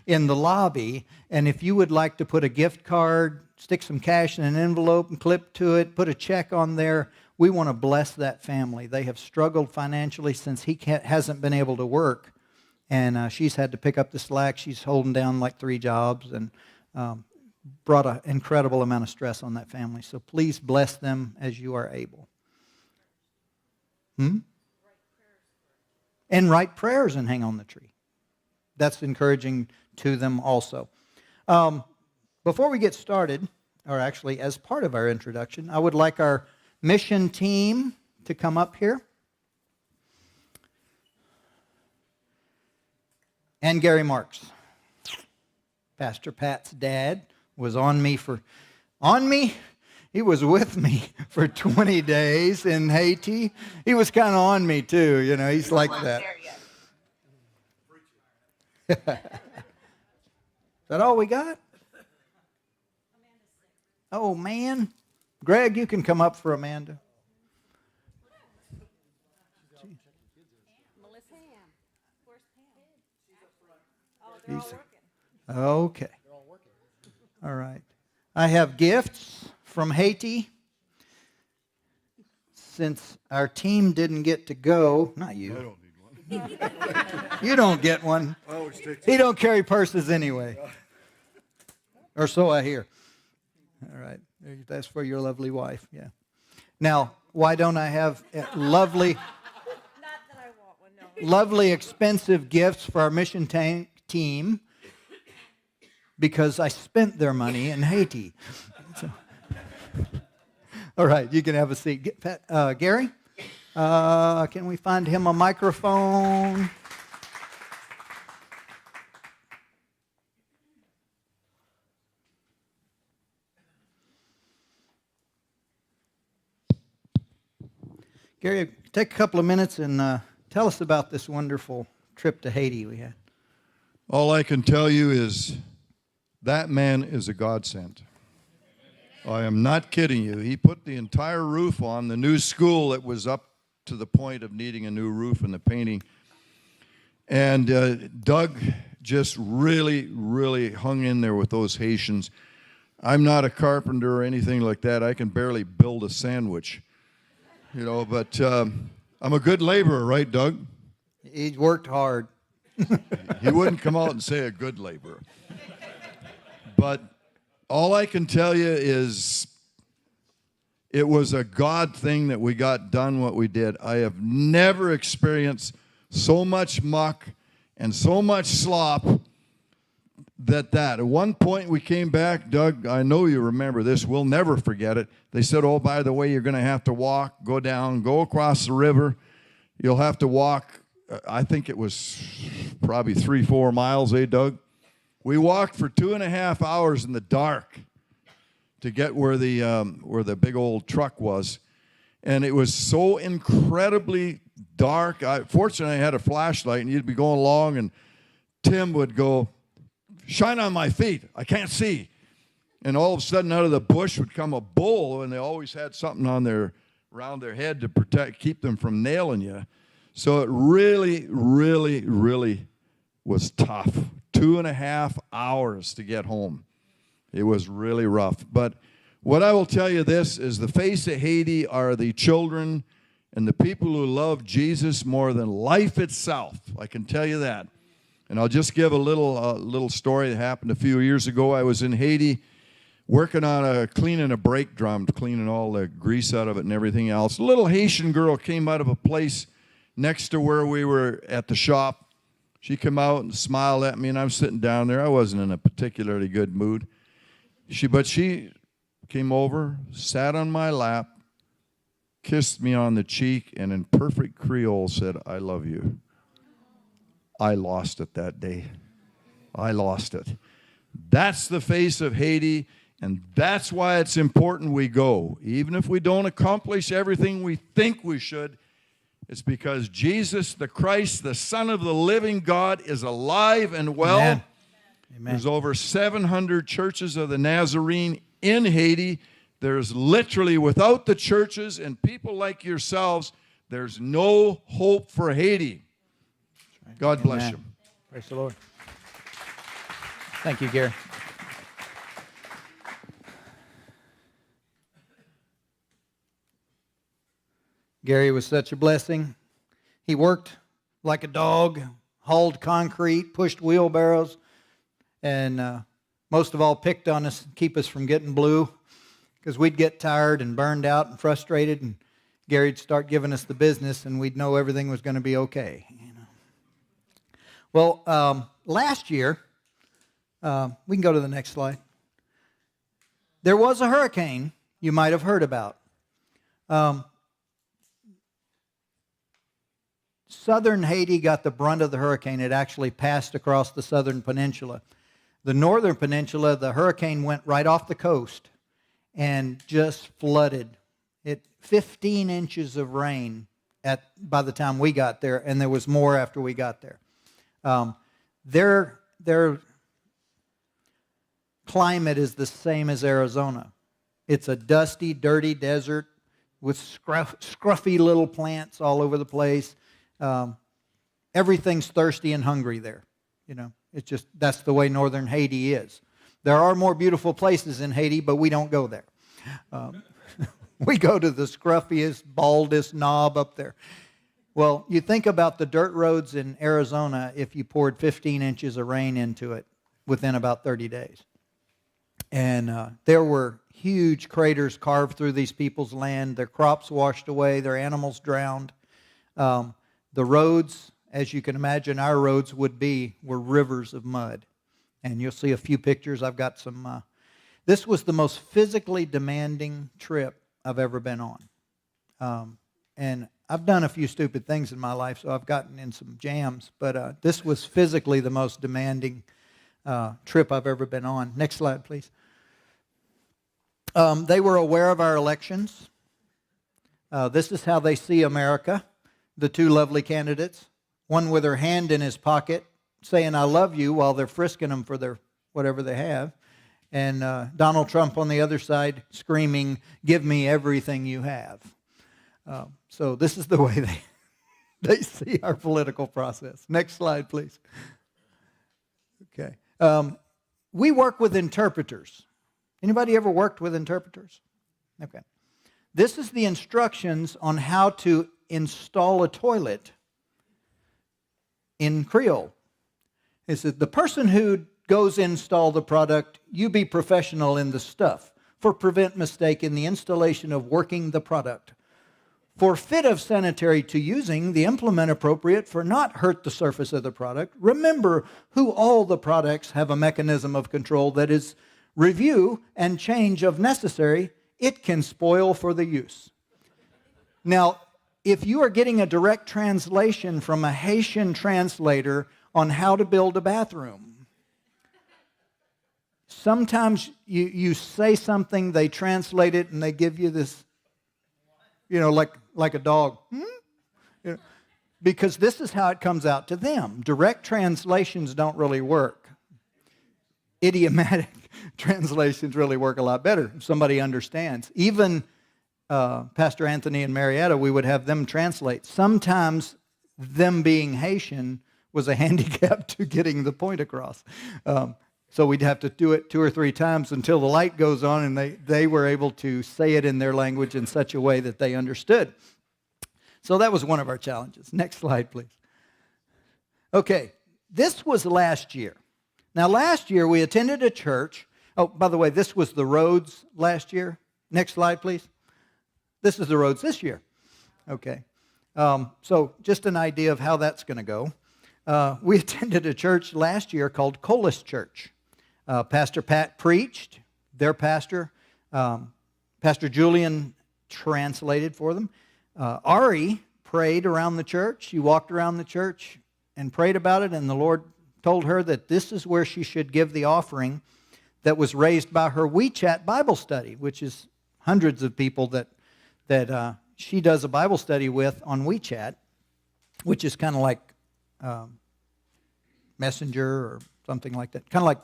in the lobby. And if you would like to put a gift card, stick some cash in an envelope and clip to it, put a check on there, we want to bless that family. They have struggled financially since he hasn't been able to work. And she's had to pick up the slack. She's holding down like 3 jobs and brought an incredible amount of stress on that family. So please bless them as you are able. And write prayers and hang on the tree. That's encouraging to them also. Before we get started, or actually as part of our introduction, I would like our mission team to come up here. And Gary Marks, Pastor Pat's dad, was he was with me for 20 days in Haiti. He was kind of on me too, you know, he's like that. Is that all we got? Oh, man. Greg, you can come up for Amanda. Okay. All right. I have gifts from Haiti. Since our team didn't get to go, not you. I don't need one. You don't get one. He don't carry purses anyway. Or so I hear. All right. That's for your lovely wife. Yeah. Now, why don't I have lovely, lovely, expensive gifts for our mission team? Because I spent their money in Haiti. So. All right, you can have a seat. Gary, can we find him a microphone? Gary, take a couple of minutes and tell us about this wonderful trip to Haiti we had. All I can tell you is that man is a godsend. I am not kidding you. He put the entire roof on the new school that was up to the point of needing a new roof and the painting. And Doug just really, really hung in there with those Haitians. I'm not a carpenter or anything like that. I can barely build a sandwich, you know, but I'm a good laborer, right, Doug? He worked hard. He wouldn't come out and say a good laborer. But all I can tell you is it was a God thing that we got done what we did. I have never experienced so much muck and so much slop that. At one point we came back, Doug, I know you remember this, we'll never forget it. They said, oh, by the way, you're going to have to walk, go down, go across the river. You'll have to walk, I think it was probably 3-4 miles, eh, Doug? We walked for 2.5 hours in the dark to get where the big old truck was, and it was so incredibly dark. Fortunately, I had a flashlight, and you'd be going along, and Tim would go, "Shine on my feet, I can't see." And all of a sudden, out of the bush would come a bull, and they always had something on around their head to keep them from nailing you. So it really, really, really was tough. 2.5 hours to get home. It was really rough. But what I will tell you this is the face of Haiti are the children and the people who love Jesus more than life itself. I can tell you that. And I'll just give a little story that happened a few years ago. I was in Haiti working on cleaning a brake drum, cleaning all the grease out of it and everything else. A little Haitian girl came out of a place next to where we were at the shop. She came out and smiled at me, and I'm sitting down there. I wasn't in a particularly good mood. But she came over, sat on my lap, kissed me on the cheek, and in perfect Creole said, "I love you." I lost it that day. I lost it. That's the face of Haiti, and that's why it's important we go. Even if we don't accomplish everything we think we should, it's because Jesus, the Christ, the Son of the living God, is alive and well. Amen. There's over 700 churches of the Nazarene in Haiti. There's literally, without the churches and people like yourselves, there's no hope for Haiti. God bless you. Praise the Lord. Thank you, Gary. Gary was such a blessing. He worked like a dog, hauled concrete, pushed wheelbarrows, and most of all picked on us, keep us from getting blue, because we'd get tired and burned out and frustrated, and Gary'd start giving us the business, and we'd know everything was going to be okay. Well, last year, we can go to the next slide. There was a hurricane you might have heard about. Southern Haiti got the brunt of the hurricane. It actually passed across the southern peninsula. The northern peninsula, the hurricane went right off the coast and just flooded. 15 inches of rain by the time we got there, and there was more after we got there. Their climate is the same as Arizona. It's a dusty, dirty desert with scruffy little plants all over the place. Everything's thirsty and hungry there. It's just, that's the way northern Haiti is. There are more beautiful places in Haiti, but we don't go there. We go to the scruffiest, baldest knob up there. Well, you think about the dirt roads in Arizona if you poured 15 inches of rain into it within about 30 days. And there were huge craters carved through these people's land. Their crops washed away. Their animals drowned. The roads, as you can imagine our roads were rivers of mud. And you'll see a few pictures. I've got some. This was the most physically demanding trip I've ever been on. And I've done a few stupid things in my life, so I've gotten in some jams. But this was physically the most demanding trip I've ever been on. Next slide, please. They were aware of our elections. This is how they see America. The two lovely candidates, one with her hand in his pocket saying, "I love you," while they're frisking them for their whatever they have. And Donald Trump on the other side screaming, "Give me everything you have." So this is the way they see our political process. Next slide, please. Okay. We work with interpreters. Anybody ever worked with interpreters? Okay. This is the instructions on how to install a toilet in Creole. It says, "The person who goes install the product, you be professional in the stuff, for prevent mistake in the installation of working the product. For fit of sanitary to using, the implement appropriate for not hurt the surface of the product. Remember who all the products have a mechanism of control that is review and change of necessary, it can spoil for the use." Now, if you are getting a direct translation from a Haitian translator on how to build a bathroom, sometimes you say something, they translate it, and they give you this, like a dog. Because this is how it comes out to them. Direct translations don't really work. Idiomatic translations really work a lot better if somebody understands. Even Pastor Anthony and Marietta, we would have them translate. Sometimes them being Haitian was a handicap to getting the point across. So we'd have to do it 2 or 3 times until the light goes on, and they were able to say it in their language in such a way that they understood. So that was one of our challenges. Next slide, please. Okay, this was last year. Now, last year we attended a church. Oh, by the way, this was the roads last year. Next slide, please. This is the roads this year. Okay. So just an idea of how that's going to go. We attended a church last year called Colas Church. Pastor Pat preached. Their pastor, Pastor Julian, translated for them. Ari prayed around the church. She walked around the church and prayed about it, and the Lord told her that this is where she should give the offering that was raised by her WeChat Bible study, which is hundreds of people that she does a Bible study with on WeChat, which is kind of like Messenger or something like that. Kind of like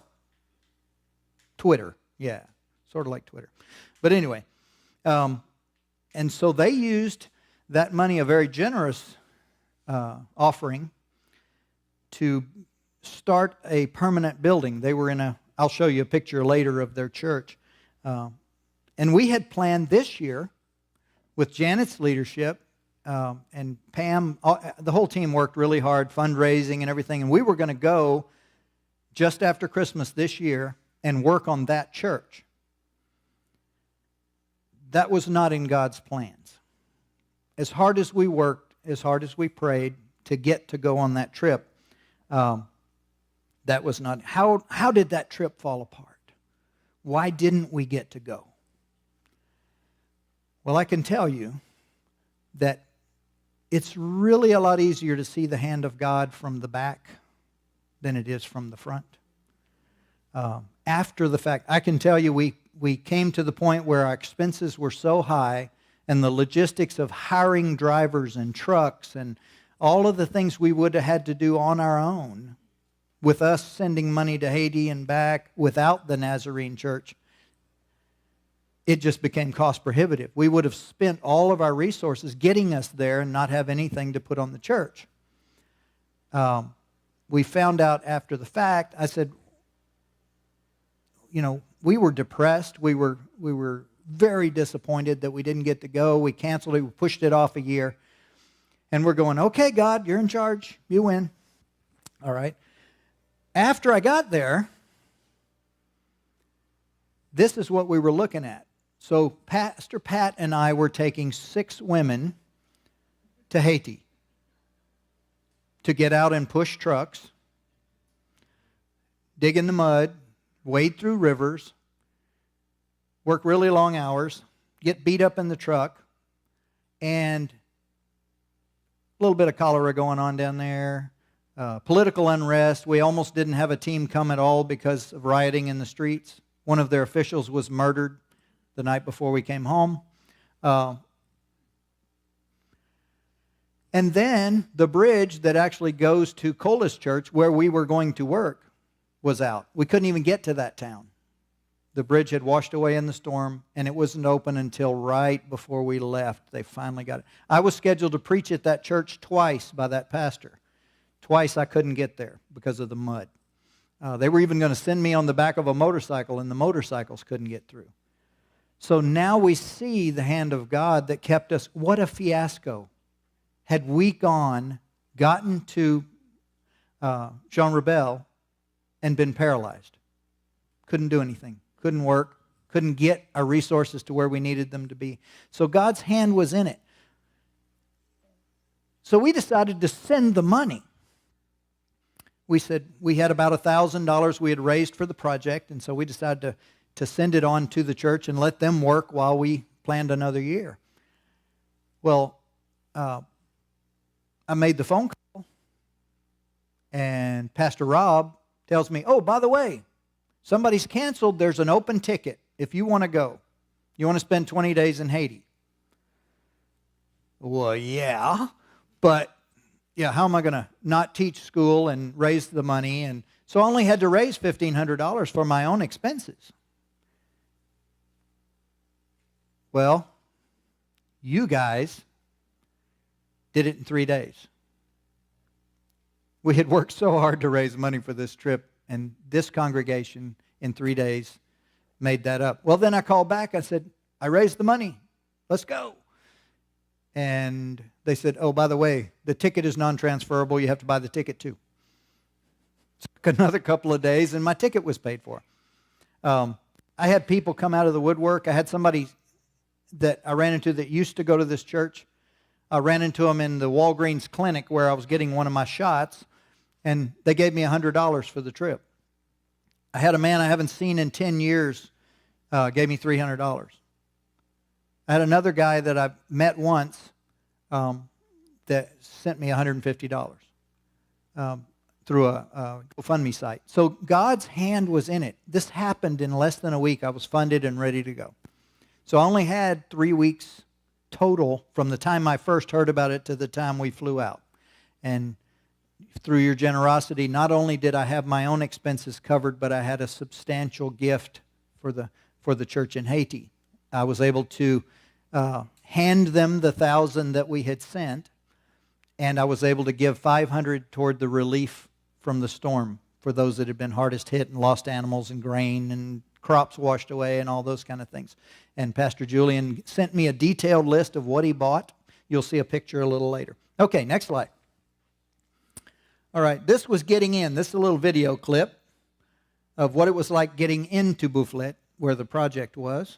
Twitter. Yeah, sort of like Twitter. But anyway, and so they used that money, a very generous offering, to start a permanent building. They were I'll show you a picture later of their church. And we had planned this year, with Janet's leadership, and Pam, the whole team worked really hard, fundraising and everything, and we were going to go just after Christmas this year and work on that church. That was not in God's plans. As hard as we worked, as hard as we prayed to get to go on that trip, that was not. How did that trip fall apart? Why didn't we get to go? Well, I can tell you that it's really a lot easier to see the hand of God from the back than it is from the front. After the fact, I can tell you we came to the point where our expenses were so high, and the logistics of hiring drivers and trucks and all of the things we would have had to do on our own, with us sending money to Haiti and back without the Nazarene church, it just became cost prohibitive. We would have spent all of our resources getting us there and not have anything to put on the church. We found out after the fact. I said, we were depressed. We were very disappointed that we didn't get to go. We canceled it. We pushed it off a year. And we're going, okay, God, you're in charge. You win. All right. After I got there, this is what we were looking at. So Pastor Pat and I were taking 6 women to Haiti to get out and push trucks, dig in the mud, wade through rivers, work really long hours, get beat up in the truck, and a little bit of cholera going on down there, political unrest. We almost didn't have a team come at all because of rioting in the streets. One of their officials was murdered the night before we came home. And then the bridge that actually goes to Cola's church, where we were going to work, was out. We couldn't even get to that town. The bridge had washed away in the storm, and it wasn't open until right before we left. They finally got it. I was scheduled to preach at that church twice by that pastor. Twice I couldn't get there because of the mud. They were even going to send me on the back of a motorcycle, and the motorcycles couldn't get through. So now we see the hand of God that kept us. What a fiasco. Had we gotten to Jean Rebel and been paralyzed. Couldn't do anything. Couldn't work. Couldn't get our resources to where we needed them to be. So God's hand was in it. So we decided to send the money. We said we had about $1,000 we had raised for the project, and so we decided to send it on to the church and let them work while we planned another year. Well, I made the phone call, and Pastor Rob tells me, oh, by the way, somebody's canceled. There's an open ticket if you want to go. You want to spend 20 days in Haiti? Well, yeah, but how am I going to not teach school and raise the money? And so I only had to raise $1,500 for my own expenses. Well, you guys did it in 3 days. We had worked so hard to raise money for this trip, and this congregation in 3 days made that up. Well, then I called back. I said, I raised the money. Let's go. And they said, oh, by the way, the ticket is non-transferable. You have to buy the ticket too. It took another couple of days, and my ticket was paid for. I had people come out of the woodwork. I had somebody that I ran into that used to go to this church. I ran into him in the Walgreens clinic where I was getting one of my shots, and they gave me $100 for the trip. I had a man I haven't seen in 10 years gave me $300. I had another guy that I met once that sent me $150 through a GoFundMe site. So God's hand was in it. This happened in less than a week. I was funded and ready to go. So I only had 3 weeks total from the time I first heard about it to the time we flew out. And through your generosity, not only did I have my own expenses covered, but I had a substantial gift for the church in Haiti. I was able to hand them the $1,000 that we had sent, and I was able to give $500 toward the relief from the storm for those that had been hardest hit and lost animals and grain and crops washed away and all those kind of things. And Pastor Julian sent me a detailed list of what he bought. You'll see a picture a little later. Okay, next slide. All right, this was getting in. This is a little video clip of what it was like getting into Bufflet, where the project was.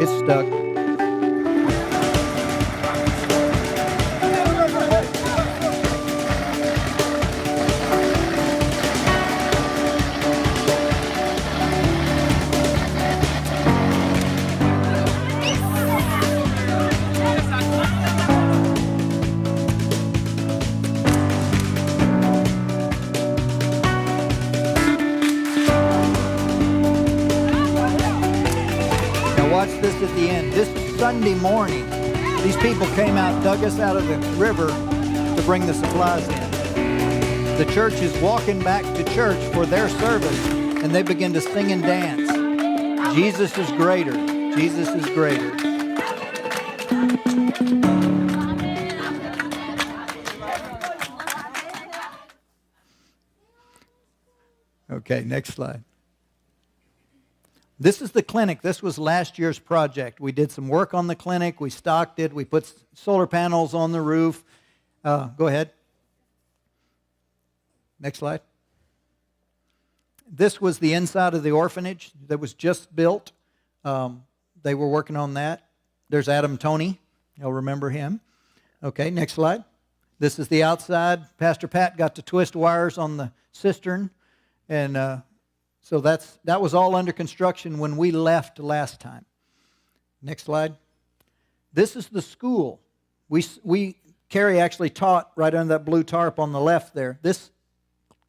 It's stuck. Watch this at the end. This is Sunday morning. These people came out, dug us out of the river to bring the supplies in. The church is walking back to church for their service, and they begin to sing and dance. Jesus is greater. Jesus is greater. Okay, next slide. This is the clinic. This was last year's project. We did some work on the clinic. We stocked it. We put solar panels on the roof. Go ahead. Next slide. This was the inside of the orphanage that was just built. They were working on that. There's Adam Toney. You'll remember him. Okay, next slide. This is the outside. Pastor Pat got to twist wires on the cistern, and so that was all under construction when we left last time. Next slide. This is the school. Carrie actually taught right under that blue tarp on the left there. This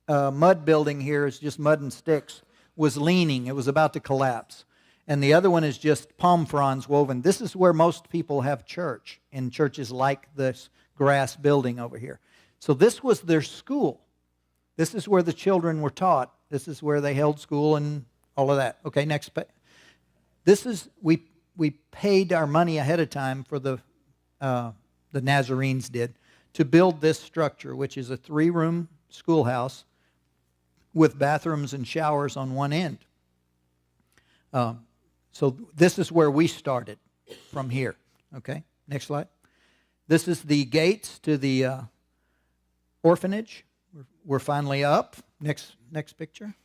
mud building here is just mud and sticks. Was leaning. It was about to collapse. And the other one is just palm fronds woven. This is where most people have church, in churches like this grass building over here. So this was their school. This is where the children were taught. This is where they held school and all of that. Okay, next. This is, we paid our money ahead of time for the Nazarenes did, to build this structure, which is a 3-room schoolhouse with bathrooms and showers on one end. So this is where we started from here. Okay, next slide. This is the gates to the orphanage. We're finally up. Next picture.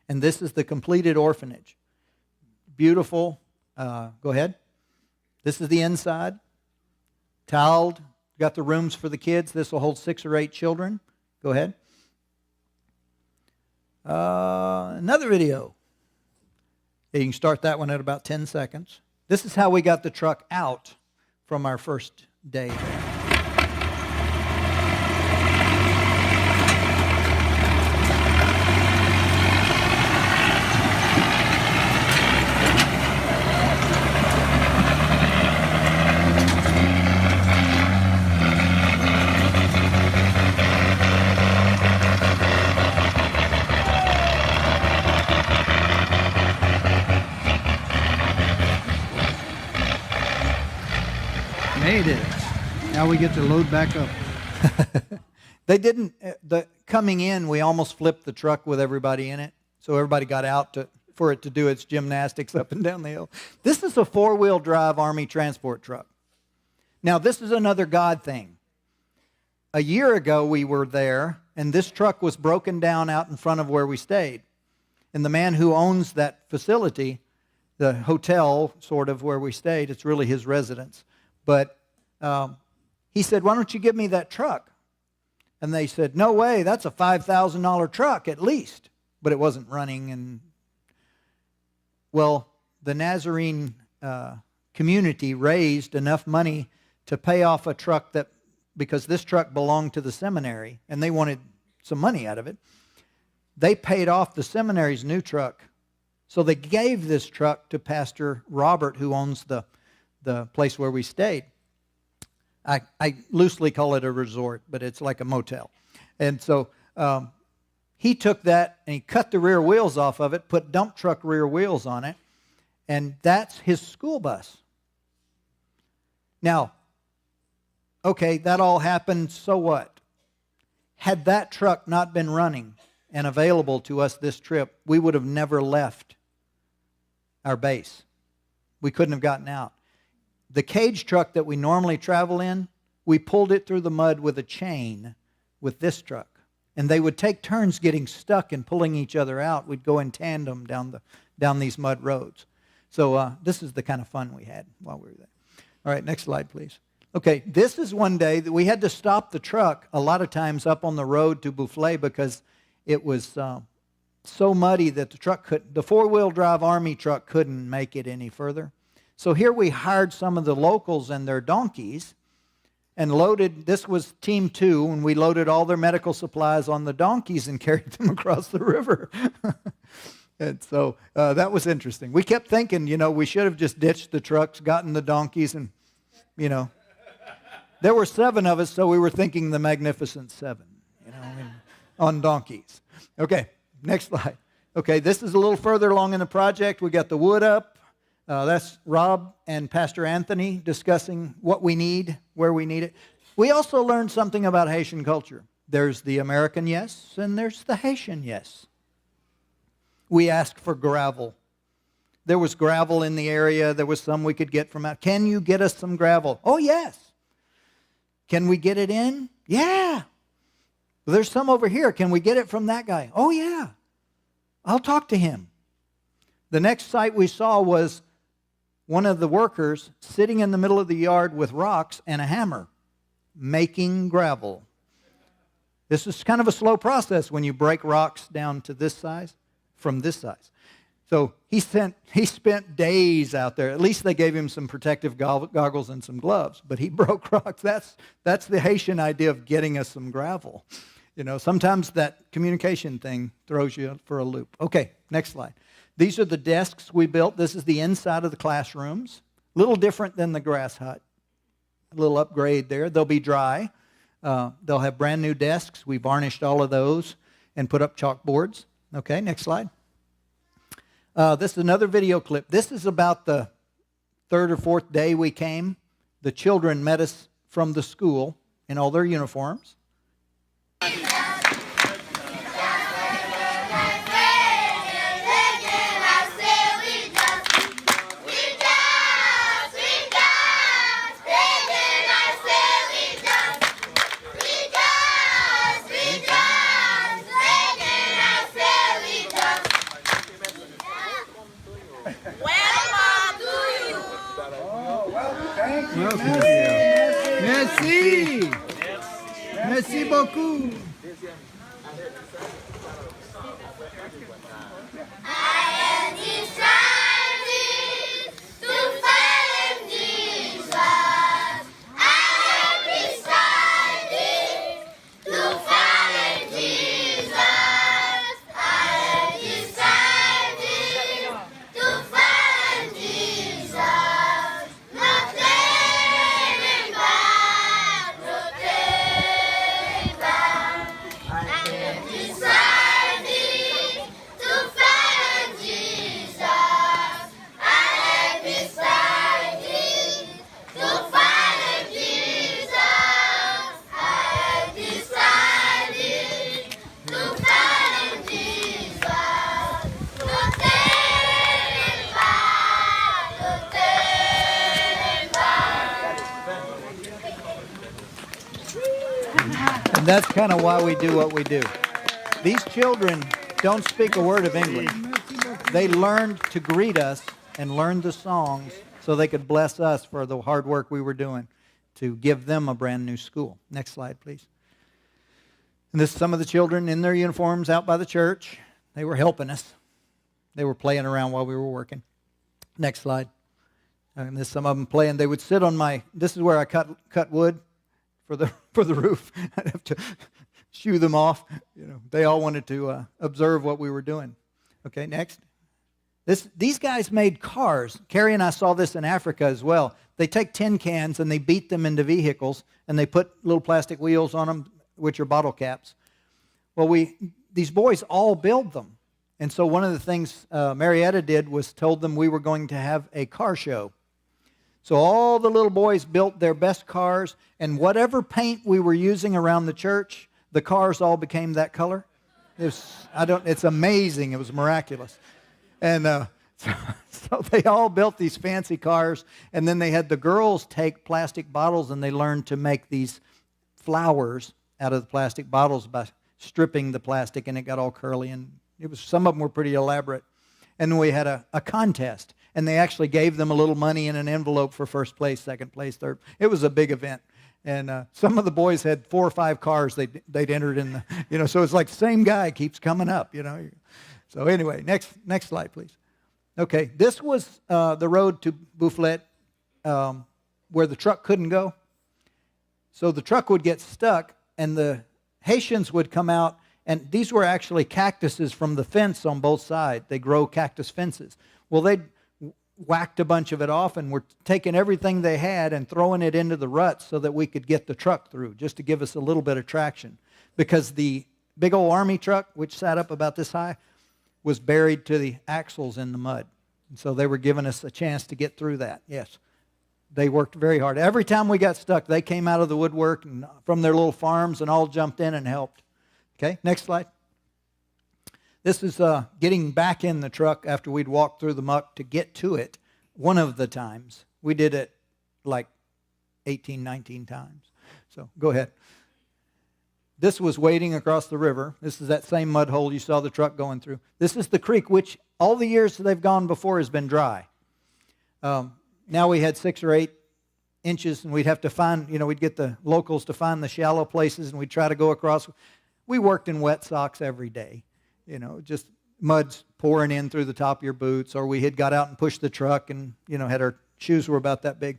And this is the completed orphanage. Beautiful. Go ahead. This is the inside. Tiled. Got the rooms for the kids. This will hold 6 or 8 children. Go ahead. Another video. You can start that one at about 10 seconds. This is how we got the truck out from our first day there. Made it. Now we get to load back up. They didn't, coming in, we almost flipped the truck with everybody in it. So everybody got out for it to do its gymnastics up and down the hill. This is a 4-wheel drive Army transport truck. Now this is another God thing. A year ago we were there, and this truck was broken down out in front of where we stayed. And the man who owns that facility, the hotel sort of where we stayed, it's really his residence. But he said, "Why don't you give me that truck?" And they said, "No way, that's a $5,000 truck at least." But it wasn't running. And well, the Nazarene community raised enough money to pay off a truck because this truck belonged to the seminary, and they wanted some money out of it. They paid off the seminary's new truck. So they gave this truck to Pastor Robert, who owns the place where we stayed. I loosely call it a resort, but it's like a motel. And so he took that and he cut the rear wheels off of it, put dump truck rear wheels on it, and that's his school bus. Now, okay, that all happened, so what? Had that truck not been running and available to us this trip, we would have never left our base. We couldn't have gotten out. The cage truck that we normally travel in, we pulled it through the mud with a chain with this truck. And they would take turns getting stuck and pulling each other out. We'd go in tandem down these mud roads. So this is the kind of fun we had while we were there. All right, next slide, please. Okay, this is one day that we had to stop the truck a lot of times up on the road to Buffalo because it was so muddy that the four-wheel drive Army truck couldn't make it any further. So here we hired some of the locals and their donkeys and loaded, this was Team 2, and we loaded all their medical supplies on the donkeys and carried them across the river. And so that was interesting. We kept thinking, we should have just ditched the trucks, gotten the donkeys, and, there were 7 of us, so we were thinking the Magnificent Seven, on donkeys. Okay, next slide. Okay, this is a little further along in the project. We got the wood up. That's Rob and Pastor Anthony discussing what we need, where we need it. We also learned something about Haitian culture. There's the American yes, and there's the Haitian yes. We asked for gravel. There was gravel in the area. There was some we could get from out. Can you get us some gravel? Oh, yes. Can we get it in? Yeah. Well, there's some over here. Can we get it from that guy? Oh, yeah. I'll talk to him. The next site we saw was one of the workers sitting in the middle of the yard with rocks and a hammer, making gravel. This is kind of a slow process when you break rocks down to this size from this size. So he spent days out there. At least they gave him some protective goggles and some gloves, but he broke rocks. That's the Haitian idea of getting us some gravel. Sometimes that communication thing throws you for a loop. Okay, next slide. These are the desks we built. This is the inside of the classrooms. A little different than the grass hut. A little upgrade there. They'll be dry. They'll have brand new desks. We varnished all of those and put up chalkboards. Okay, next slide. This is another video clip. This is about the 3rd or 4th day we came. The children met us from the school in all their uniforms. Merci. Merci beaucoup. And that's kind of why we do what we do. These children don't speak a word of English. They learned to greet us and learned the songs so they could bless us for the hard work we were doing to give them a brand new school. Next slide, please. And this is some of the children in their uniforms out by the church. They were helping us. They were playing around while we were working. Next slide. And there's some of them playing. They would sit on this is where I cut wood for the roof. I'd have to shoo them off. They all wanted to observe what we were doing. Okay, next. These guys made cars. Carrie and I saw this in Africa as well. They take tin cans and they beat them into vehicles and they put little plastic wheels on them, which are bottle caps. Well, these boys all build them. And so one of the things Marietta did was told them we were going to have a car show. So all the little boys built their best cars, and whatever paint we were using around the church, the cars all became that color. It's amazing. It was miraculous. And so they all built these fancy cars, and then they had the girls take plastic bottles, and they learned to make these flowers out of the plastic bottles by stripping the plastic, and it got all curly, and some of them were pretty elaborate. And then we had a contest, and they actually gave them a little money in an envelope for first place, second place, third. It was a big event. And some of the boys had 4 or 5 cars they'd entered in the, so it's like the same guy keeps coming up, So anyway, next slide, please. Okay, this was the road to Bufflet where the truck couldn't go. So the truck would get stuck, and the Haitians would come out, and these were actually cactuses from the fence on both sides. They grow cactus fences. Well, they'd whacked a bunch of it off and were taking everything they had and throwing it into the ruts so that we could get the truck through, just to give us a little bit of traction. Because the big old army truck, which sat up about this high, was buried to the axles in the mud. And so they were giving us a chance to get through that. Yes, they worked very hard. Every time we got stuck, they came out of the woodwork and from their little farms and all jumped in and helped. Okay, next slide. This is getting back in the truck after we'd walked through the muck to get to it one of the times. We did it like 18, 19 times. So go ahead. This was wading across the river. This is that same mud hole you saw the truck going through. This is the creek, which all the years they've gone before has been dry. Now we had 6 or 8 inches, and we'd have to find, we'd get the locals to find the shallow places, and we'd try to go across. We worked in wet socks every day. Just mud's pouring in through the top of your boots, or we had got out and pushed the truck and, had our shoes were about that big.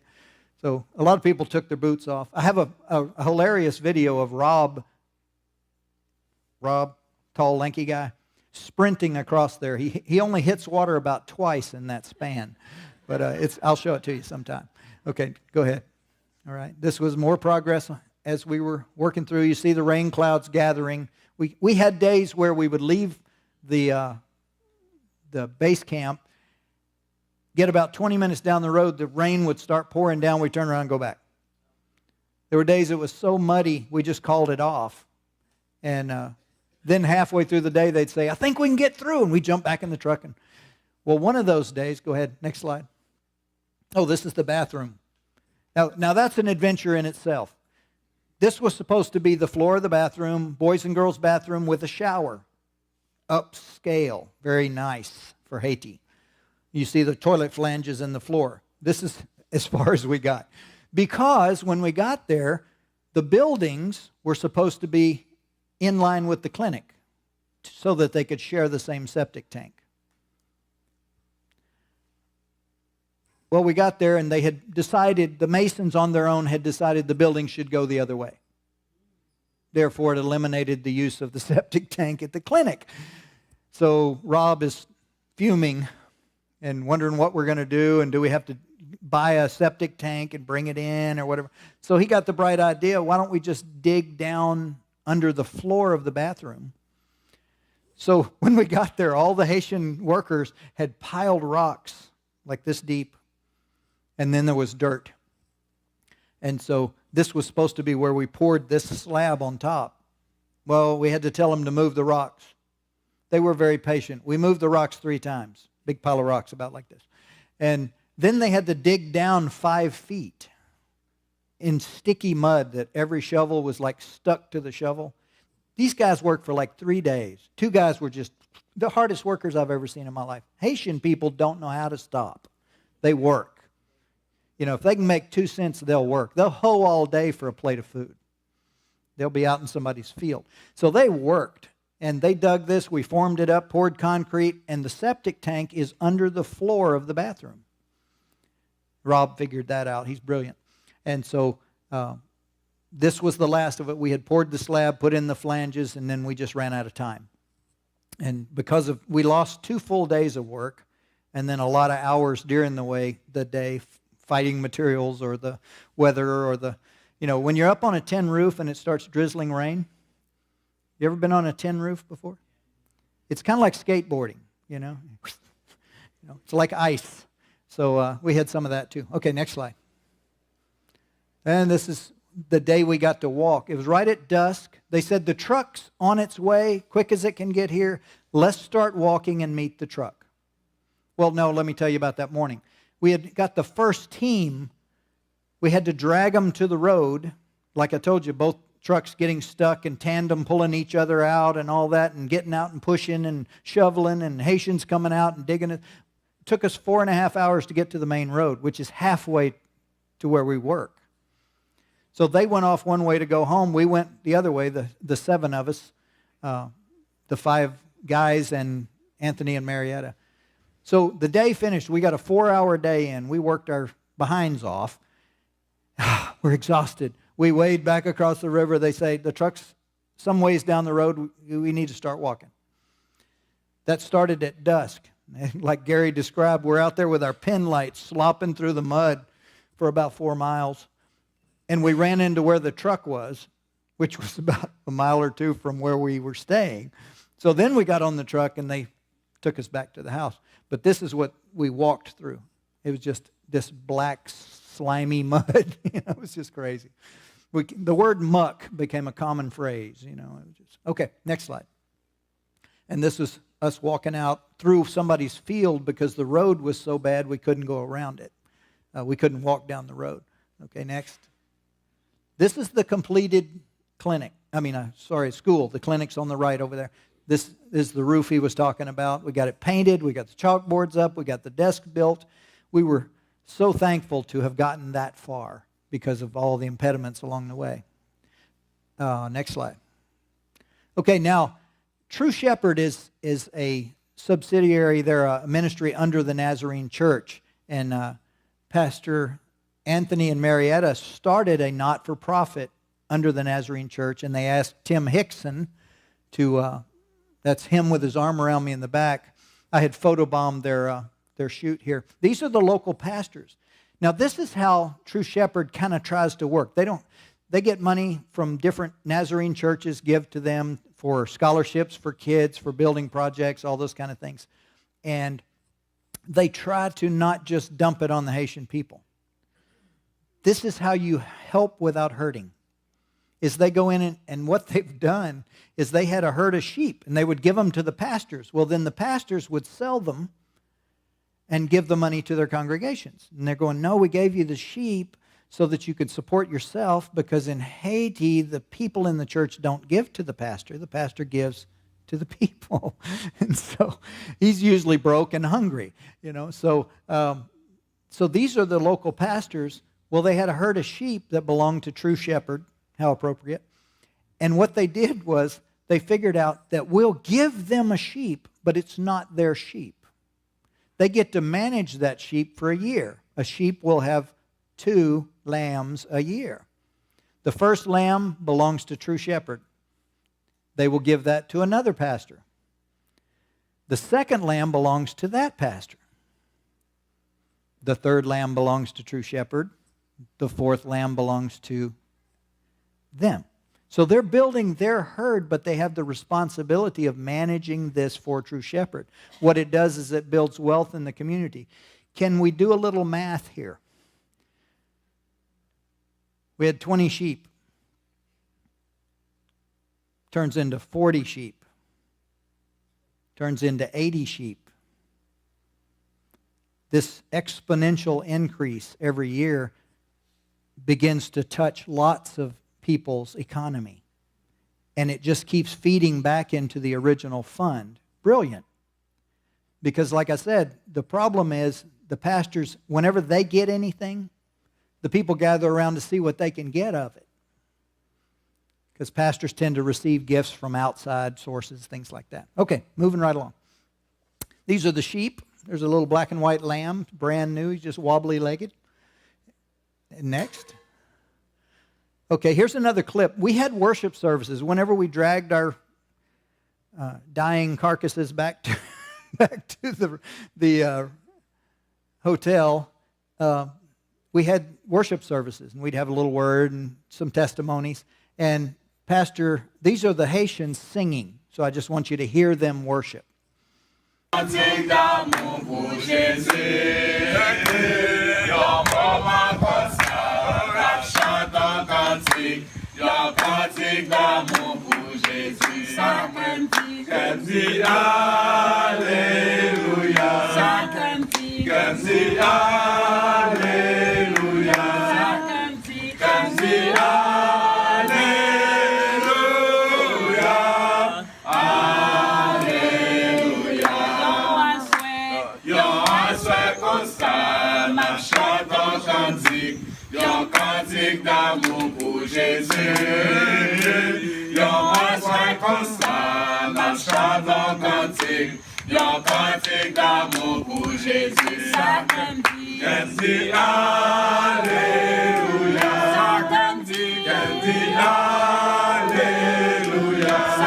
So a lot of people took their boots off. I have a hilarious video of Rob, tall, lanky guy, sprinting across there. He only hits water about twice in that span, but I'll show it to you sometime. Okay, go ahead. All right, this was more progress as we were working through. You see the rain clouds gathering. We had days where we would leave the base camp, get about 20 minutes down the road, the rain would start pouring down, we'd turn around and go back. There were days it was so muddy, we just called it off. And then halfway through the day, they'd say, I think we can get through, and we'd jump back in the truck. Well, one of those days, go ahead, next slide. Oh, this is the bathroom. Now that's an adventure in itself. This was supposed to be the floor of the bathroom, boys and girls bathroom with a shower. Upscale, very nice for Haiti. You see the toilet flanges in the floor. This is as far as we got. Because when we got there, the buildings were supposed to be in line with the clinic so that they could share the same septic tank. Well, we got there and they had decided, the masons on their own had decided the building should go the other way. Therefore, it eliminated the use of the septic tank at the clinic. So Rob is fuming and wondering what we're going to do, and do we have to buy a septic tank and bring it in or whatever. So he got the bright idea, why don't we just dig down under the floor of the bathroom? So when we got there, all the Haitian workers had piled rocks like this deep, and then there was dirt. And so this was supposed to be where we poured this slab on top. Well, we had to tell them to move the rocks. They were very patient. We moved the rocks 3 times, big pile of rocks about like this. And then they had to dig down 5 feet in sticky mud that every shovel was like stuck to the shovel. These guys worked for like 3 days. 2 guys were just the hardest workers I've ever seen in my life. Haitian people don't know how to stop. They work. If they can make 2 cents, they'll work. They'll hoe all day for a plate of food. They'll be out in somebody's field. So they worked, and they dug this. We formed it up, poured concrete, and the septic tank is under the floor of the bathroom. Rob figured that out. He's brilliant. And so this was the last of it. We had poured the slab, put in the flanges, and then we just ran out of time. And because of, we lost 2 full days of work, and then a lot of hours during the day fighting materials or the weather or when you're up on a tin roof and it starts drizzling rain. You ever been on a tin roof before? It's kind of like skateboarding, you know. It's like ice. So we had some of that too. Okay, next slide. And this is the day we got to walk. It was right at dusk. They said, the truck's on its way, quick as it can get here. Let's start walking and meet the truck. Well, no, let me tell you about that morning. We had got the first team. We had to drag them to the road. Like I told you, both trucks getting stuck in tandem, pulling each other out and all that, and getting out and pushing and shoveling, and Haitians coming out and digging it. It took us 4.5 hours to get to the main road, which is halfway to where we work. So they went off one way to go home. We went the other way, the 7 of us, the 5 guys and Anthony and Marietta. So the day finished. We got a 4-hour day in. We worked our behinds off. We're exhausted. We wade back across the river. They say, the truck's some ways down the road. We need to start walking. That started at dusk. Like Gary described, we're out there with our pin lights slopping through the mud for about 4 miles. And we ran into where the truck was, which was about a mile or 2 from where we were staying. So then we got on the truck and they took us back to the house. But this is what we walked through. It was just this black, slimy mud. It was just crazy. The word muck became a common phrase. It was just, okay, next slide. And this was us walking out through somebody's field because the road was so bad we couldn't go around it. We couldn't walk down the road. Okay, next. This is the completed clinic. School. The clinic's on the right over there. This is the roof he was talking about. We got it painted. We got the chalkboards up. We got the desk built. We were so thankful to have gotten that far because of all the impediments along the way. Next slide. Okay, now, True Shepherd is a subsidiary. They're a ministry under the Nazarene Church. And Pastor Anthony and Marietta started a not-for-profit under the Nazarene Church, and they asked Tim Hickson to, that's him with his arm around me in the back. I had photobombed their shoot here. These are the local pastors. Now, this is how True Shepherd kind of tries to work. They get money from different Nazarene churches, give to them for scholarships for kids, for building projects, all those kind of things. And they try to not just dump it on the Haitian people. This is how you help without hurting. Is they go in and what they've done is they had a herd of sheep and they would give them to the pastors. Well, then the pastors would sell them and give the money to their congregations. And they're going, no, we gave you the sheep so that you could support yourself, because in Haiti, the people in the church don't give to the pastor. The pastor gives to the people. And so he's usually broke and hungry, So these are the local pastors. Well, they had a herd of sheep that belonged to True Shepherd. How appropriate. And what they did was they figured out that we'll give them a sheep, but it's not their sheep. They get to manage that sheep for a year. A sheep will have 2 lambs a year. The first lamb belongs to True Shepherd. They will give that to another pastor. The second lamb belongs to that pastor. The third lamb belongs to True Shepherd. The fourth lamb belongs to them. So they're building their herd, but they have the responsibility of managing this for True Shepherd. What it does is it builds wealth in the community. Can we do a little math here? We had 20 sheep. Turns into 40 sheep. Turns into 80 sheep. This exponential increase every year begins to touch lots of people's economy. And it just keeps feeding back into the original fund. Brilliant. Because like I said, the problem is the pastors, whenever they get anything, the people gather around to see what they can get of it. Because pastors tend to receive gifts from outside sources, things like that. Okay, moving right along. These are the sheep. There's a little black and white lamb, brand new. He's just wobbly-legged. And next. Okay, here's another clip. We had worship services. Whenever we dragged our dying carcasses back to the hotel, we had worship services, and we'd have a little word and some testimonies. And these are the Haitians singing. So I just want you to hear them worship. D'amour pour Jésus, yon assoir constant, ma chante en cantique, yon cantique d'amour pour Jésus. Ça cantique, cantique, alléluia. Ça cantique, cantique, alléluia.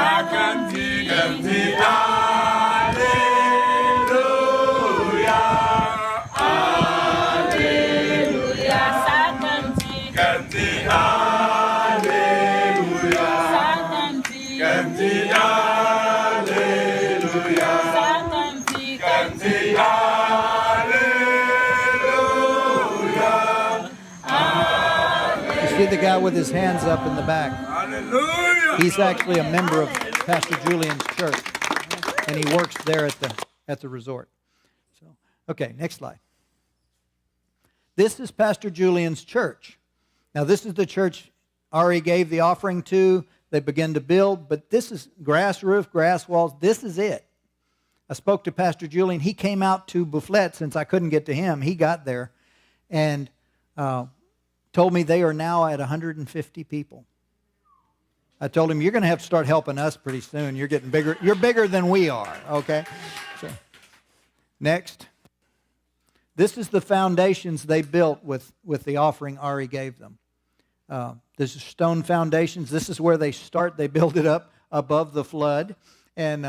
Ça cantique, cantique, See the guy with his hands up in the back. Hallelujah. He's actually a member of Pastor Julian's church, and he works there at the resort. So, okay, next slide. This is Pastor Julian's church. Now, this is the church Ari gave the offering to. They began to build, but this is grass roof, grass walls. This is it. I spoke to Pastor Julian. He came out to Bufflet since I couldn't get to him. He got there and told me they are now at 150 people. I told him, you're going to have to start helping us pretty soon. You're getting bigger. You're bigger than we are, okay? So, next. This is the foundations they built with the offering Ari gave them. This is stone foundations. This is where they start. They build it up above the flood. And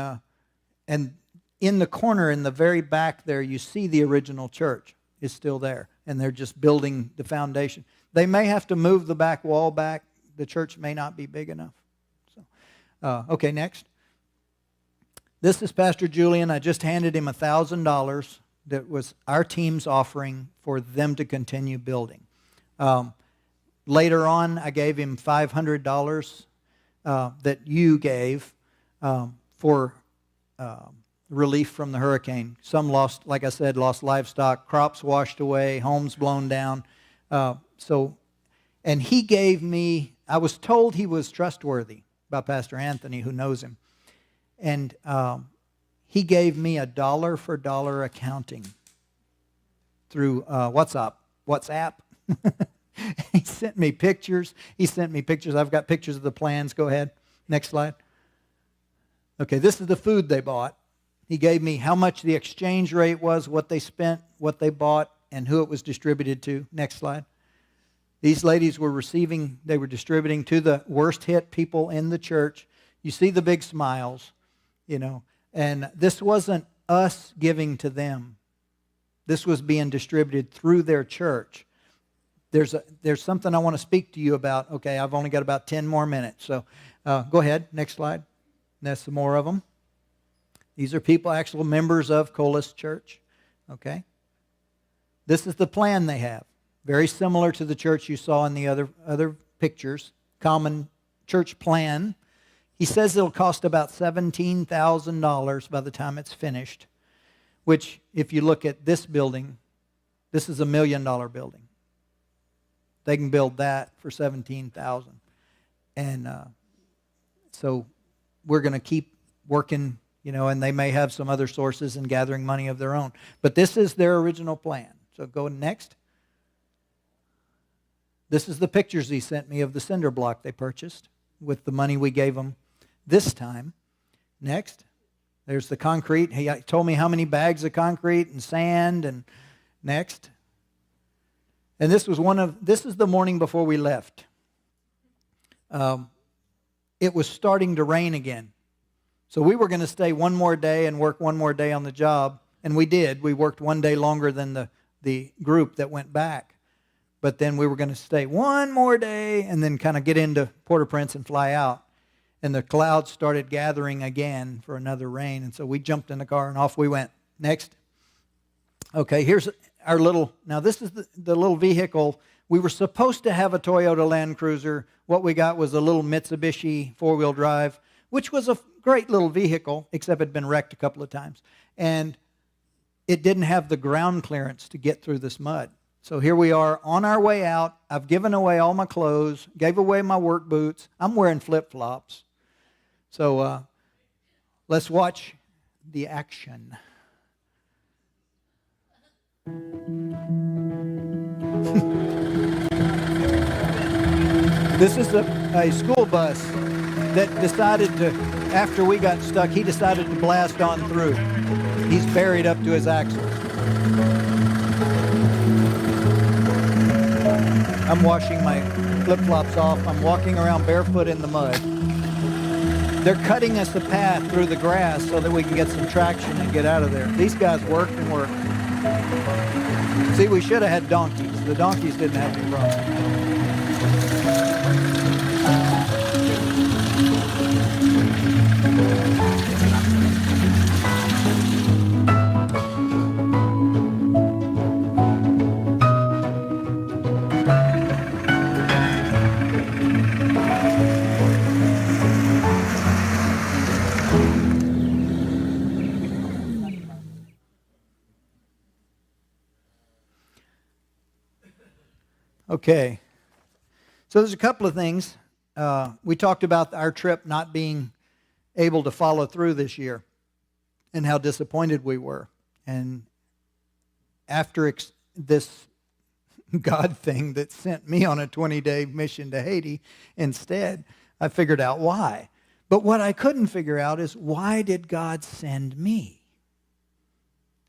in the corner, in the very back there, you see the original church is still there. And they're just building the foundation. They may have to move the back wall back. The church may not be big enough. So, okay, next. This is Pastor Julian. I just handed him $1,000 that was our team's offering for them to continue building. Later on, I gave him $500 that you gave for relief from the hurricane. Some lost, like I said, lost livestock, crops washed away, homes blown down. And he gave me, I was told he was trustworthy by Pastor Anthony, who knows him. And he gave me a dollar-for-dollar accounting through WhatsApp. He sent me pictures. I've got pictures of the plans. Go ahead. Next slide. Okay, this is the food they bought. He gave me how much the exchange rate was, what they spent, what they bought, and who it was distributed to. Next slide. These ladies were distributing to the worst hit people in the church. You see the big smiles, and this wasn't us giving to them. This was being distributed through their church. There's something I want to speak to you about. Okay, I've only got about 10 more minutes, so go ahead. Next slide. There's some more of them. These are people, actual members of Colas Church. Okay. This is the plan they have. Very similar to the church you saw in the other pictures. Common church plan. He says it'll cost about $17,000 by the time it's finished, which, if you look at this building, this is $1 million building. They can build that for $17,000. And so we're going to keep working, and they may have some other sources and gathering money of their own. But this is their original plan. So go next. This is the pictures he sent me of the cinder block they purchased with the money we gave them this time. Next. There's the concrete. He told me how many bags of concrete and sand. And next. And this is the morning before we left. It was starting to rain again. So we were going to stay one more day and work one more day on the job. And we did. We worked one day longer than the group that went back. But then we were going to stay one more day and then kind of get into Port-au-Prince and fly out. And the clouds started gathering again for another rain. And so we jumped in the car and off we went. Next. Okay, here's our little, now this is the little vehicle. We were supposed to have a Toyota Land Cruiser. What we got was a little Mitsubishi four-wheel drive, which was a great little vehicle, except it had been wrecked a couple of times. And it didn't have the ground clearance to get through this mud. So here we are on our way out. I've given away all my clothes, gave away my work boots. I'm wearing flip-flops. So let's watch the action. This is a school bus that decided to, after we got stuck, he decided to blast on through. He's buried up to his axles. I'm washing my flip-flops off. I'm walking around barefoot in the mud. They're cutting us a path through the grass so that we can get some traction and get out of there. These guys worked and worked. See, we should have had donkeys. The donkeys didn't have any problem. Okay, so there's a couple of things. We talked about our trip not being able to follow through this year and how disappointed we were. And after this God thing that sent me on a 20-day mission to Haiti instead, I figured out why. But what I couldn't figure out is, why did God send me?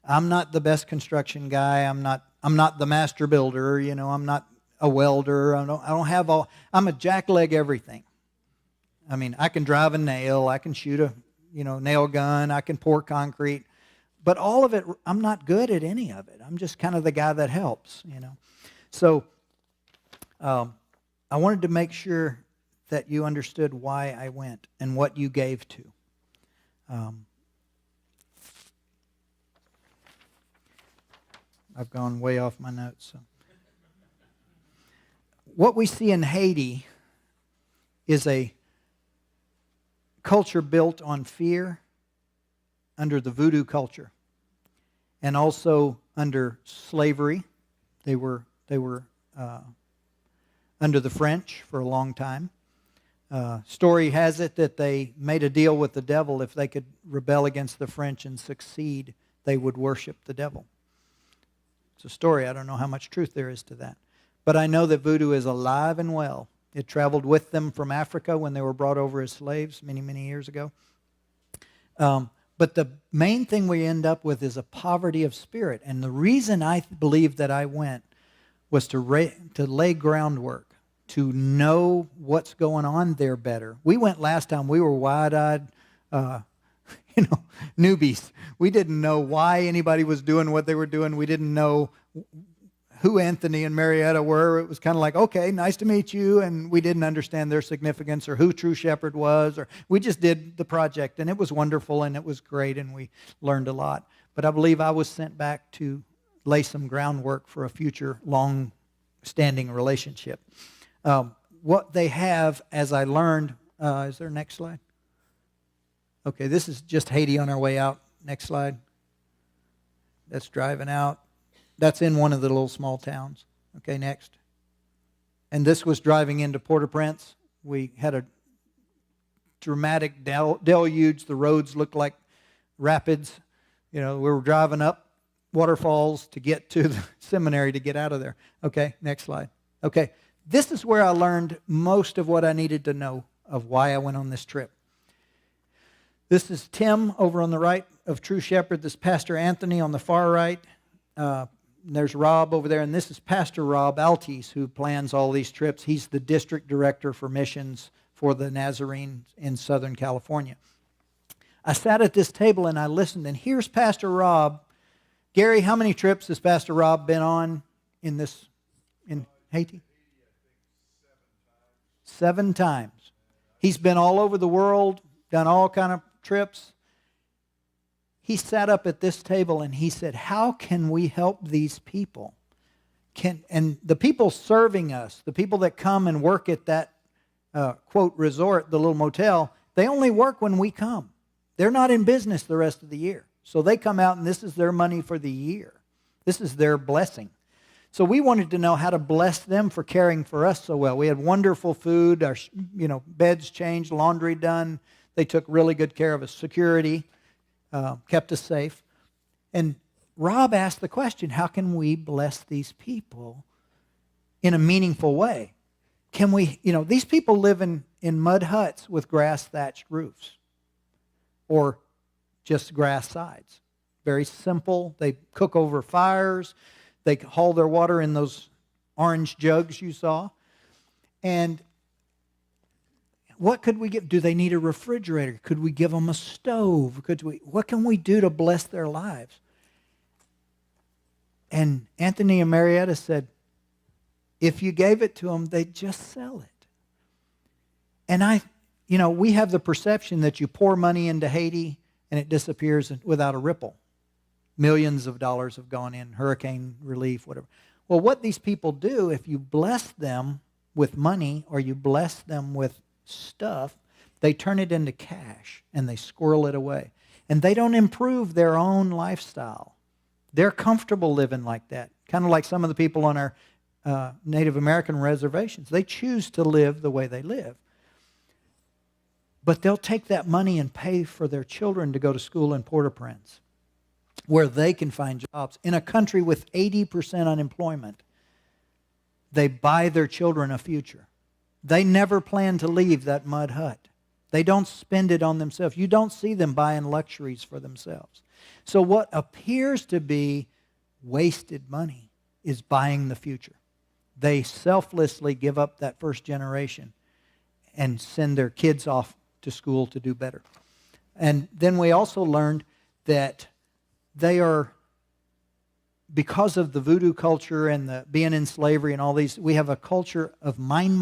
I'm not the best construction guy. I'm not the master builder. I'm not a welder. I don't have all. I'm a jackleg everything. I mean, I can drive a nail. I can shoot a nail gun. I can pour concrete. But all of it, I'm not good at any of it. I'm just kind of the guy that helps. So I wanted to make sure that you understood why I went and what you gave to. I've gone way off my notes. So. What we see in Haiti is a culture built on fear under the voodoo culture, and also under slavery. They were under the French for a long time. Story has it that they made a deal with the devil. If they could rebel against the French and succeed, they would worship the devil. It's a story. I don't know how much truth there is to that. But I know that voodoo is alive and well. It traveled with them from Africa when they were brought over as slaves many, many years ago. But the main thing we end up with is a poverty of spirit. And the reason I believe that I went was to lay groundwork, to know what's going on there better. We went last time, we were wide-eyed, newbies. We didn't know why anybody was doing what they were doing. We didn't know who Anthony and Marietta were. It was kind of like, okay, nice to meet you, and we didn't understand their significance or who True Shepherd was, or we just did the project, and it was wonderful, and it was great, and we learned a lot. But I believe I was sent back to lay some groundwork for a future long-standing relationship. What they have, as I learned, is there a next slide? Okay, this is just Haiti on our way out. Next slide. That's driving out. That's in one of the little small towns. Okay, next. And this was driving into Port-au-Prince. We had a dramatic deluge. The roads looked like rapids. We were driving up waterfalls to get to the seminary to get out of there. Okay, next slide. Okay, this is where I learned most of what I needed to know of why I went on this trip. This is Tim over on the right of True Shepherd. This is Pastor Anthony on the far right. There's Rob over there, and this is Pastor Rob Altis, who plans all these trips. He's the district director for missions for the Nazarenes in Southern California. I sat at this table and I listened, and here's Pastor Rob. Gary, how many trips has Pastor Rob been on in this? Haiti? 7 times. He's been all over the world, done all kind of trips. He sat up at this table and he said, how can we help these people? And the people serving us, the people that come and work at that, quote, resort, the little motel, they only work when we come. They're not in business the rest of the year. So they come out and this is their money for the year. This is their blessing. So we wanted to know how to bless them for caring for us so well. We had wonderful food, our beds changed, laundry done. They took really good care of us. Security kept us safe. And Rob asked the question, how can we bless these people in a meaningful way? Can we, these people live in mud huts with grass thatched roofs or just grass sides. Very simple. They cook over fires. They haul their water in those orange jugs you saw. And what could we give? Do they need a refrigerator? Could we give them a stove? What can we do to bless their lives? And Anthony and Marietta said, if you gave it to them, they'd just sell it. And we have the perception that you pour money into Haiti and it disappears without a ripple. Millions of dollars have gone in, hurricane relief, whatever. Well, what these people do, if you bless them with money or you bless them with stuff, they turn it into cash and they squirrel it away. And they don't improve their own lifestyle. They're comfortable living like that, kind of like some of the people on our Native American reservations. They choose to live the way they live. But they'll take that money and pay for their children to go to school in Port-au-Prince, where they can find jobs. In a country with 80% unemployment, they buy their children a future. They never plan to leave that mud hut. They don't spend it on themselves. You don't see them buying luxuries for themselves. So what appears to be wasted money is buying the future. They selflessly give up that first generation and send their kids off to school to do better. And then we also learned that they are, because of the voodoo culture and the being in slavery and all these, we have a culture of mine.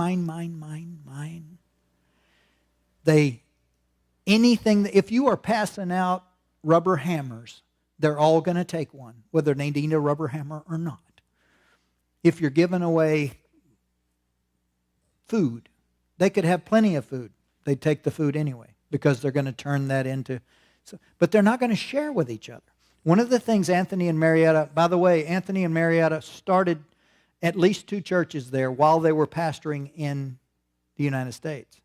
If you are passing out rubber hammers, they're all going to take one, whether they need a rubber hammer or not. If you're giving away food, they could have plenty of food. They'd take the food anyway because they're going to turn that into, but they're not going to share with each other. One of the things Anthony and Marietta, by the way, Anthony and Marietta started at least 2 churches there while they were pastoring in the United States.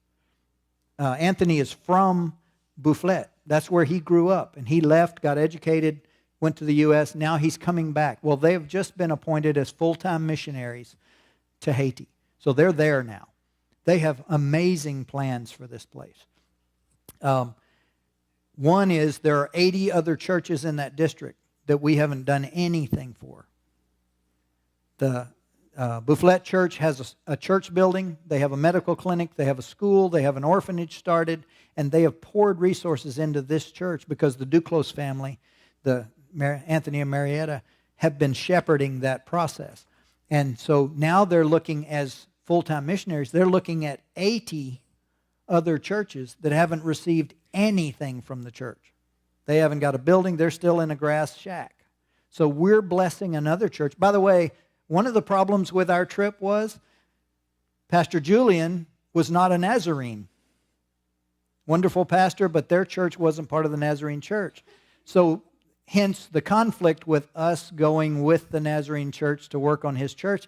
Anthony is from Bufflet. That's where he grew up. And he left, got educated, went to the U.S. Now he's coming back. Well, they have just been appointed as full-time missionaries to Haiti. So they're there now. They have amazing plans for this place. One is there are 80 other churches in that district that we haven't done anything for. The Bufflet Church has a church building. They have a medical clinic. They have a school. They have an orphanage started. And they have poured resources into this church because the Duclos family, Anthony and Marietta, have been shepherding that process. And so now they're looking as full-time missionaries. They're looking at 80 other churches that haven't received anything from the church. They haven't got a building. They're still in a grass shack. So we're blessing another church. By the way, one of the problems with our trip was Pastor Julian was not a Nazarene. Wonderful pastor, but their church wasn't part of the Nazarene church. So hence the conflict with us going with the Nazarene church to work on his church.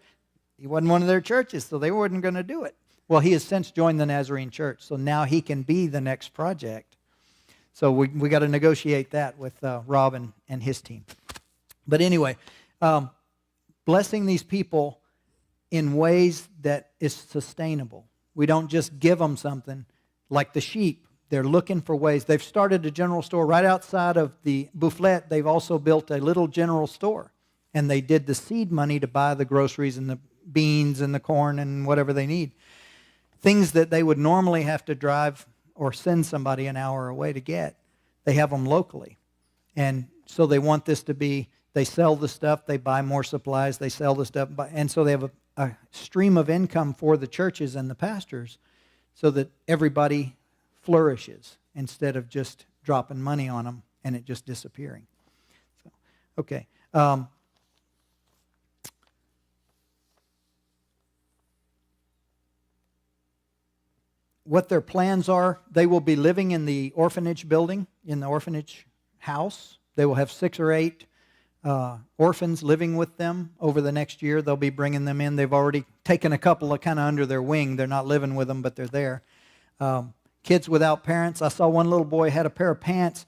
He wasn't one of their churches, so they weren't going to do it. Well, he has since joined the Nazarene church, so now he can be the next project. So we got to negotiate that with Rob and his team. But anyway, blessing these people in ways that is sustainable. We don't just give them something like the sheep. They're looking for ways. They've started a general store right outside of the Bufflet. They've also built a little general store. And they did the seed money to buy the groceries and the beans and the corn and whatever they need. Things that they would normally have to drive or send somebody an hour away to get, they have them locally. And so they want this to be, they sell the stuff, they buy more supplies, they sell the stuff, and so they have a stream of income for the churches and the pastors so that everybody flourishes instead of just dropping money on them and it just disappearing. So, okay. What their plans are, they will be living in the orphanage building, in the orphanage house. They will have 6 or 8 orphans living with them over the next year. They'll be bringing them in. They've already taken a couple of kind of under their wing. They're not living with them, but they're there. Kids without parents. I saw one little boy had a pair of pants.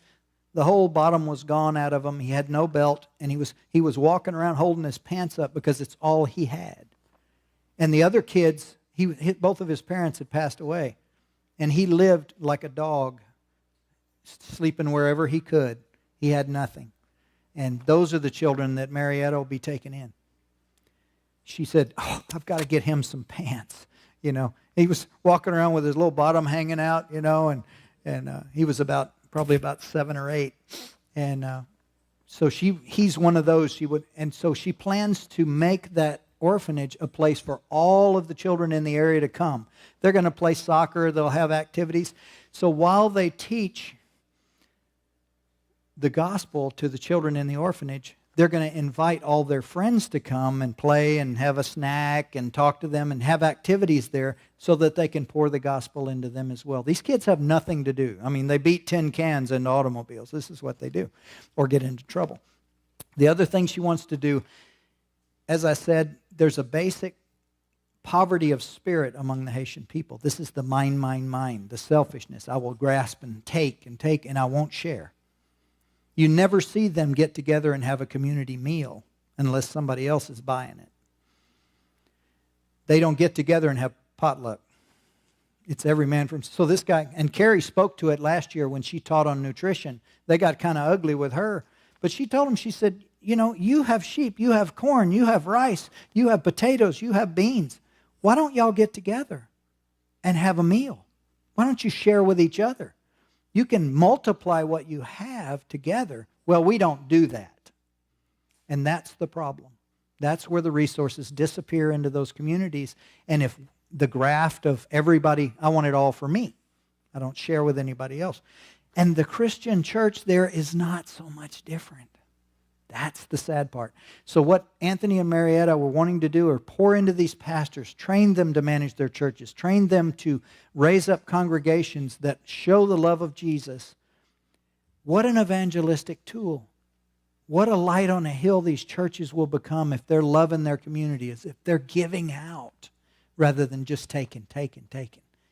The whole bottom was gone out of him. He had no belt, and he was walking around holding his pants up because it's all he had. And the other kids, both of his parents had passed away. And he lived like a dog, sleeping wherever he could. He had nothing. And those are the children that Marietta will be taking in. She said, I've got to get him some pants. You know, he was walking around with his little bottom hanging out, you know, and he was probably about 7 or 8. And so he's one of those. And so she plans to make that orphanage a place for all of the children in the area to come. They're going to play soccer. They'll have activities. So while they teach the gospel to the children in the orphanage, they're going to invite all their friends to come and play and have a snack and talk to them and have activities there so that they can pour the gospel into them as well. These kids have nothing to do. I mean, they beat tin cans into automobiles. This is what they do, or get into trouble. The other thing she wants to do, as I said, there's a basic poverty of spirit among the Haitian people. This is the mine, the selfishness. I will grasp and take, and I won't share. You never see them get together and have a community meal unless somebody else is buying it. They don't get together and have potluck. It's every man for himself. So this guy, and Carrie spoke to it last year when she taught on nutrition. They got kind of ugly with her. But she told him, she said, you know, you have sheep, you have corn, you have rice, you have potatoes, you have beans. Why don't y'all get together and have a meal? Why don't you share with each other? You can multiply what you have together. Well, we don't do that. And that's the problem. That's where the resources disappear into those communities. And if the graft of everybody, I want it all for me. I don't share with anybody else. And the Christian church there is not so much different. That's the sad part. So what Anthony and Marietta were wanting to do are pour into these pastors, train them to manage their churches, train them to raise up congregations that show the love of Jesus. What an evangelistic tool. What a light on a hill these churches will become if they're loving their communities, if they're giving out rather than just taking,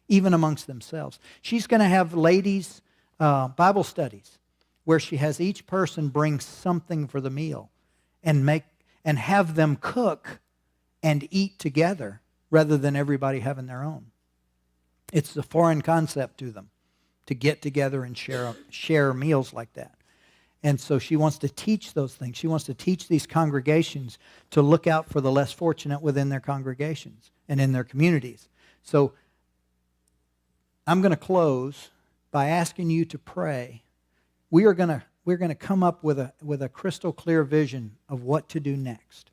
even amongst themselves. She's going to have ladies' Bible studies, where she has each person bring something for the meal and have them cook and eat together rather than everybody having their own. It's a foreign concept to them to get together and share meals like that. And so she wants to teach those things. She wants to teach these congregations to look out for the less fortunate within their congregations and in their communities. So I'm going to close by asking you to pray. We're going to come up with a crystal clear vision of what to do next.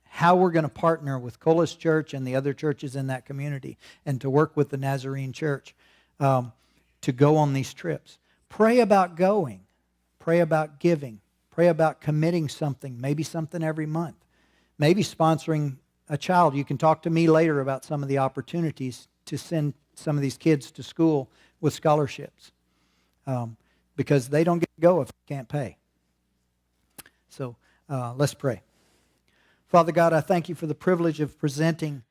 How we're going to partner with Colas Church and the other churches in that community and to work with the Nazarene Church to go on these trips. Pray about going. Pray about giving. Pray about committing something, maybe something every month. Maybe sponsoring a child. You can talk to me later about some of the opportunities to send some of these kids to school with scholarships. Because they don't get to go if they can't pay. So let's pray. Father God, I thank you for the privilege of presenting